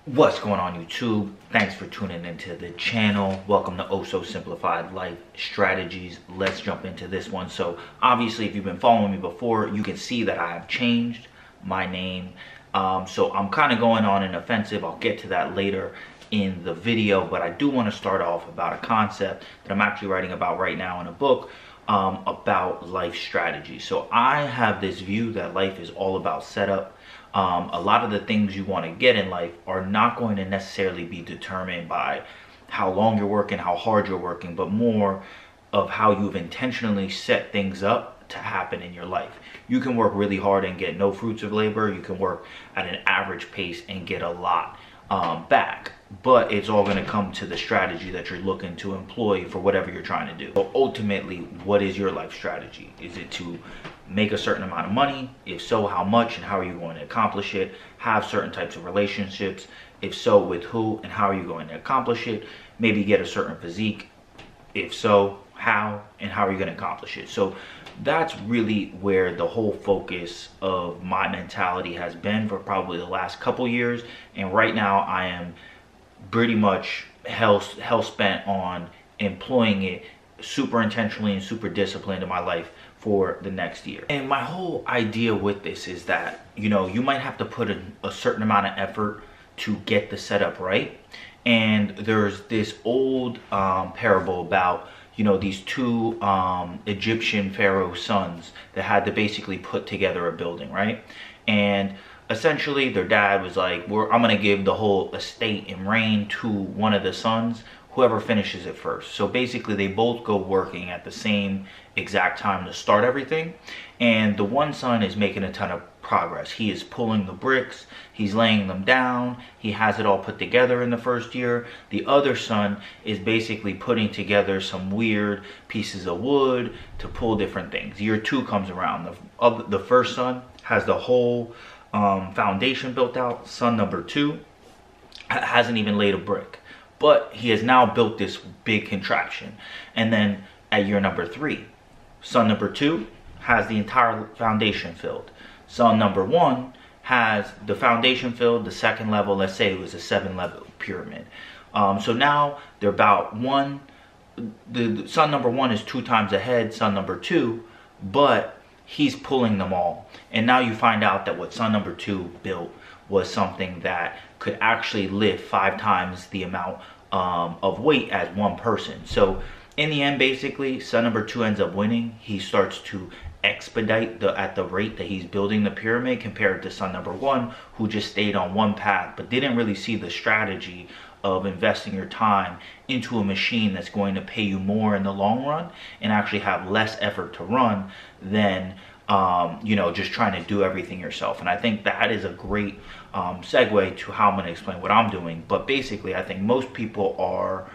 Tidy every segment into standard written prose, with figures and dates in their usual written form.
What's going on, YouTube? Thanks for tuning into the channel. Welcome to Ohso Simplified Life Strategies. Let's jump into this one. So obviously, if you've been following me before, you can see that I have changed my name. So I'm kind of going on an offensive. I'll get to that later in the video, but I do want to start off about a concept that I'm actually writing about right now in a book about life strategy. So I have this view that life is all about setup. A lot of the things you want to get in life are not going to necessarily be determined by how long you're working, how hard you're working, but more of how you've intentionally set things up to happen in your life. You can work really hard and get no fruits of labor. You can work at an average pace and get a lot back, but it's all going to come to the strategy that you're looking to employ for whatever you're trying to do. So ultimately, what is your life strategy? Is it to make a certain amount of money? If so, how much and how are you going to accomplish it? Have certain types of relationships? If so, with who and how are you going to accomplish it? Maybe get a certain physique? If so, how and how are you going to accomplish it? So that's really where the whole focus of my mentality has been for probably the last couple years. And right now I am pretty much hell spent on employing it super intentionally and super disciplined in my life for the next year. And my whole idea with this is that, you know, you might have to put a certain amount of effort to get the setup right. And there's this old parable about, you know, these two Egyptian pharaoh sons that had to basically put together a building, right? And essentially their dad was like, I'm gonna give the whole estate and reign to one of the sons, whoever finishes it first. So basically they both go working at the same exact time to start everything. And the one son is making a ton of progress. He is pulling the bricks, he's laying them down, he has it all put together in the first year. The other son is basically putting together some weird pieces of wood to pull different things. Year two comes around. The first son has the whole foundation built out. Son number two hasn't even laid a brick, but he has now built this big contraption. And then at year number three, son number two has the entire foundation filled. Son number one has the foundation filled, the second level. Let's say it was a 7-level pyramid. So now they're about the son number one is 2 times ahead, son number two, but he's pulling them all. And now you find out that what son number two built was something that could actually lift 5 times the amount of weight as one person. So in the end, basically, son number two ends up winning. He starts to expedite at the rate that he's building the pyramid compared to son number one, who just stayed on one path but didn't really see the strategy of investing your time into a machine that's going to pay you more in the long run and actually have less effort to run than you know, just trying to do everything yourself. And I think that is a great segue to how I'm going to explain what I'm doing. But basically, I think most people are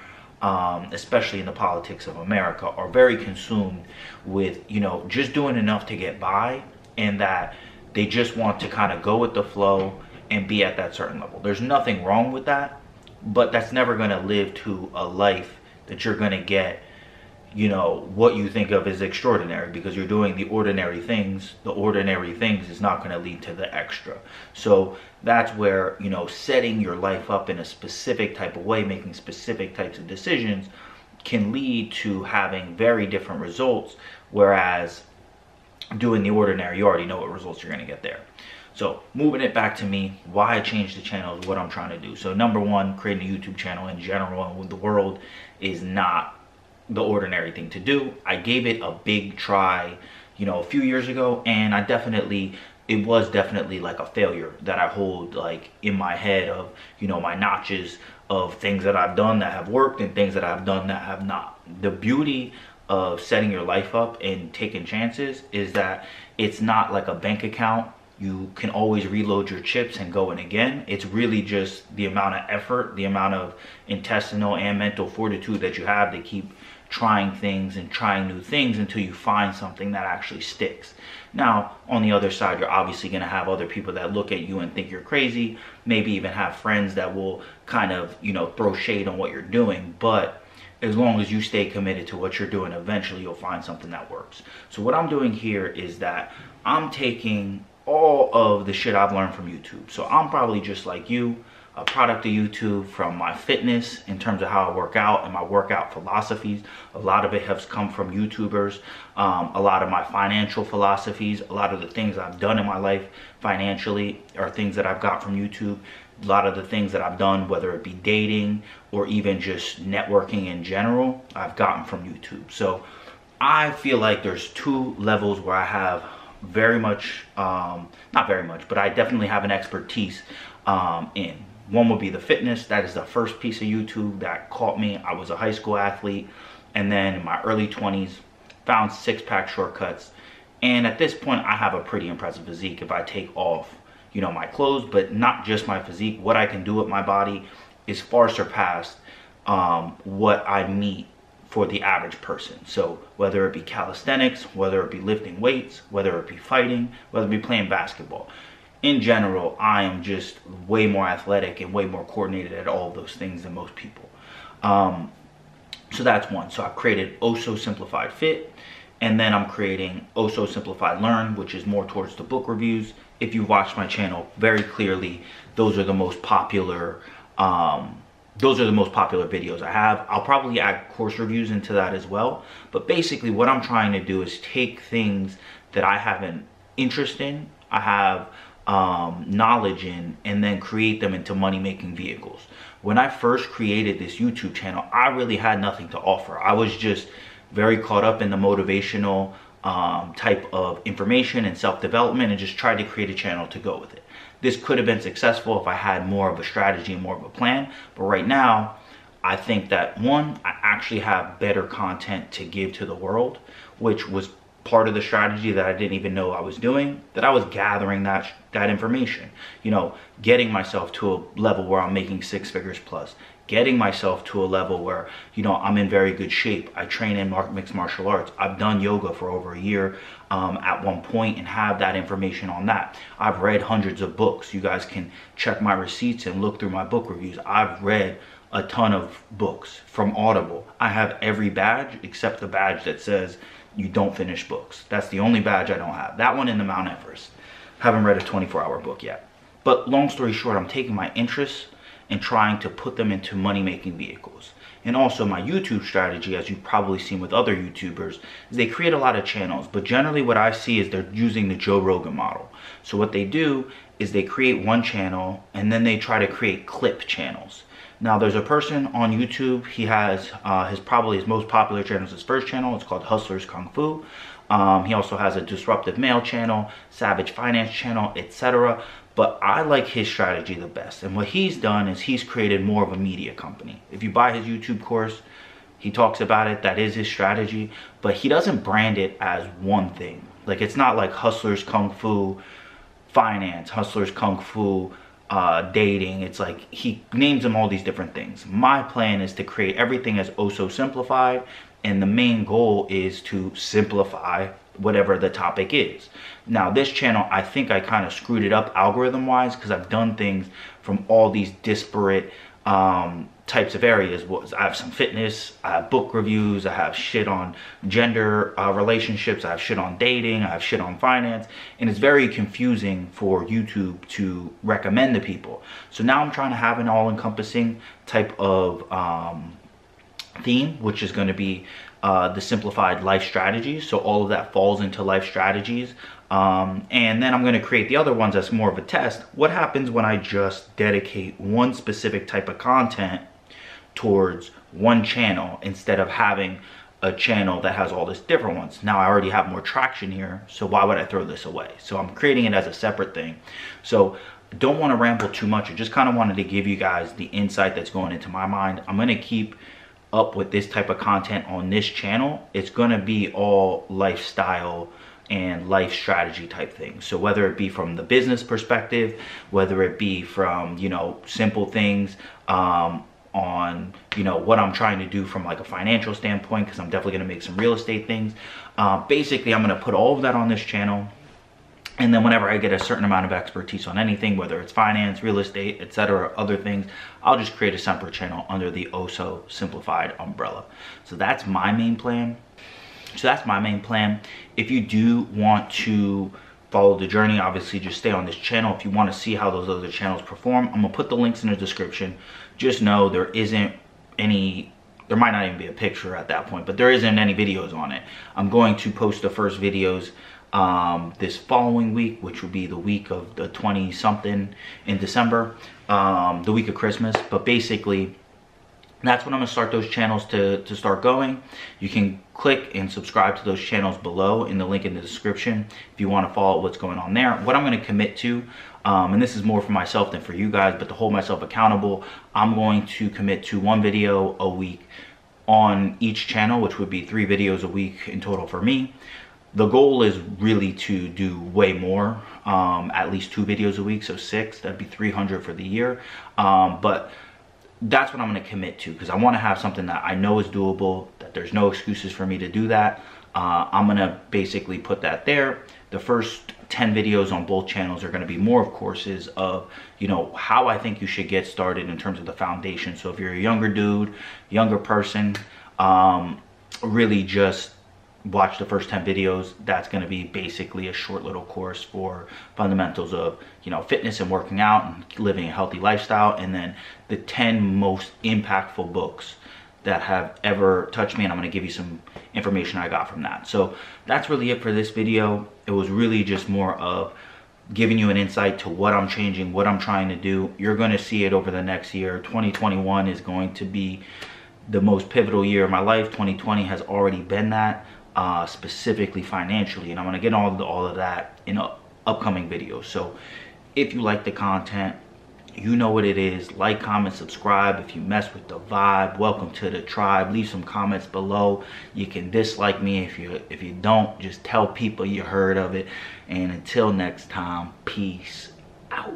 especially in the politics of America, are very consumed with, you know, just doing enough to get by, and that they just want to kind of go with the flow and be at that certain level. There's nothing wrong with that, but that's never going to live to a life that you're going to get, you know, what you think of as extraordinary, because you're doing the ordinary things. The ordinary things is not going to lead to the extra. So that's where, you know, setting your life up in a specific type of way, making specific types of decisions can lead to having very different results, whereas doing the ordinary, you already know what results you're going to get there. So moving it back to me, why I changed the channel is what I'm trying to do. So number one, creating a YouTube channel in general and the world is not the ordinary thing to do. I gave it a big try, you know, a few years ago, and it was definitely like a failure that I hold like in my head of, you know, my notches of things that I've done that have worked and things that I've done that have not. The beauty of setting your life up and taking chances is that it's not like a bank account. You can always reload your chips and go in again. It's really just the amount of effort, the amount of intestinal and mental fortitude that you have to keep trying things and trying new things until you find something that actually sticks. Now, on the other side, you're obviously going to have other people that look at you and think you're crazy, maybe even have friends that will kind of, you know, throw shade on what you're doing. But as long as you stay committed to what you're doing, eventually you'll find something that works. So what I'm doing here is that I'm taking all of the shit I've learned from YouTube. So I'm probably just like you. a product of YouTube, from my fitness in terms of how I work out and my workout philosophies. A lot of it has come from YouTubers. A lot of my financial philosophies, a lot of the things I've done in my life financially are things that I've got from YouTube. A lot of the things that I've done, whether it be dating or even just networking in general, I've gotten from YouTube. So I feel like there's two levels where I have very much, not very much, but I definitely have an expertise in. One would be the fitness. That is the first piece of YouTube that caught me. I was a high school athlete, and then in my early 20s, found six-pack shortcuts. And at this point, I have a pretty impressive physique if I take off, you know, my clothes, but not just my physique. What I can do with my body is far surpassed what I meet for the average person. So whether it be calisthenics, whether it be lifting weights, whether it be fighting, whether it be playing basketball, in general, I am just way more athletic and way more coordinated at all of those things than most people. So that's one. So I've created Ohso Simplified Fit, and then I'm creating Ohso Simplified Learn, which is more towards the book reviews. If you've watched my channel very clearly, those are the most popular videos I have. I'll probably add course reviews into that as well. But basically what I'm trying to do is take things that I have an interest in, I have knowledge in, and then create them into money-making vehicles. When I first created this YouTube channel, I really had nothing to offer. I was just very caught up in the motivational type of information and self-development, and just tried to create a channel to go with it. This could have been successful if I had more of a strategy and more of a plan, but right now I think that, one, I actually have better content to give to the world, which was part of the strategy that I didn't even know I was doing, that I was gathering that information, you know, getting myself to a level where I'm making six figures plus, getting myself to a level where, you know, I'm in very good shape. I train in mixed martial arts. I've done yoga for over a year at one point and have that information on that. I've read hundreds of books. You guys can check my receipts and look through my book reviews. I've read a ton of books from Audible. I have every badge except the badge that says you don't finish books. That's the only badge I don't have. That one in the Mount Everest. Haven't read a 24-hour book yet. But long story short, I'm taking my interests and trying to put them into money-making vehicles. And also my YouTube strategy, as you've probably seen with other YouTubers, is they create a lot of channels. But generally what I see is they're using the Joe Rogan model. So what they do is they create one channel and then they try to create clip channels. Now there's a person on YouTube, he has his most popular channel is his first channel. It's called Hustlers Kung Fu. He also has a Disruptive Male channel, Savage Finance channel, etc. But I like his strategy the best. And what he's done is he's created more of a media company. If you buy his YouTube course, he talks about it. That is his strategy. But he doesn't brand it as one thing. Like, it's not like Hustlers Kung Fu Finance, Hustlers Kung Fu dating. It's like he names them all these different things. My plan is to create everything as Ohso Simplified. And the main goal is to simplify whatever the topic is. Now this channel, I think I kind of screwed it up algorithm wise because I've done things from all these disparate types of areas. I have some fitness, I have book reviews, I have shit on gender relationships, I have shit on dating, I have shit on finance, and it's very confusing for YouTube to recommend to people. So now I'm trying to have an all-encompassing type of theme, which is going to be the simplified life strategies. So all of that falls into life strategies. And then I'm going to create the other ones as more of a test. What happens when I just dedicate one specific type of content towards one channel instead of having a channel that has all these different ones? Now I already have more traction here, so why would I throw this away? So I'm creating it as a separate thing. So don't want to ramble too much. I just kind of wanted to give you guys the insight that's going into my mind. I'm going to keep up with this type of content on this channel. It's going to be all lifestyle and life strategy type things. So whether it be from the business perspective, whether it be from, you know, simple things on, you know, what I'm trying to do from like a financial standpoint, because I'm definitely going to make some real estate things. Basically, I'm going to put all of that on this channel. And then whenever I get a certain amount of expertise on anything, whether it's finance, real estate, etc., other things, I'll just create a separate channel under the Ohso Simplified umbrella. So that's my main plan. If you do want to follow the journey, obviously just stay on this channel. If you want to see how those other channels perform, I'm gonna put the links in the description. Just know there isn't any, there might not even be a picture at that point, but there isn't any videos on it. I'm going to post the first videos this following week, which will be the week of the 20 something in December, the week of Christmas. But basically that's when I'm gonna start those channels to start going. You can click and subscribe to those channels below in the link in the description if you want to follow what's going on there. What I'm going to commit to, and this is more for myself than for you guys, but to hold myself accountable, I'm going to commit to 1 video a week on each channel, which would be 3 videos a week in total for me. The goal is really to do way more, at least 2 videos a week, so 6, that'd be 300 for the year. But that's what I'm going to commit to, because I want to have something that I know is doable, that there's no excuses for me to do that. I'm going to basically put that there. The first 10 videos on both channels are going to be more of courses of, you know, how I think you should get started in terms of the foundation. So if you're a younger dude, younger person, really just watch the first 10 videos. That's going to be basically a short little course for fundamentals of, you know, fitness and working out and living a healthy lifestyle. And then the 10 most impactful books that have ever touched me, and I'm going to give you some information I got from that. So that's really it for this video. It was really just more of giving you an insight to what I'm changing, what I'm trying to do. You're going to see it over the next year. 2021 is going to be the most pivotal year of my life. 2020 has already been that. Specifically financially, and I'm going to get all of that in upcoming videos. So if you like the content, you know what it is. Like, comment, subscribe. If you mess with the vibe, welcome to the tribe. Leave some comments below. You can dislike me if you don't. Just tell people you heard of it. And until next time, peace out.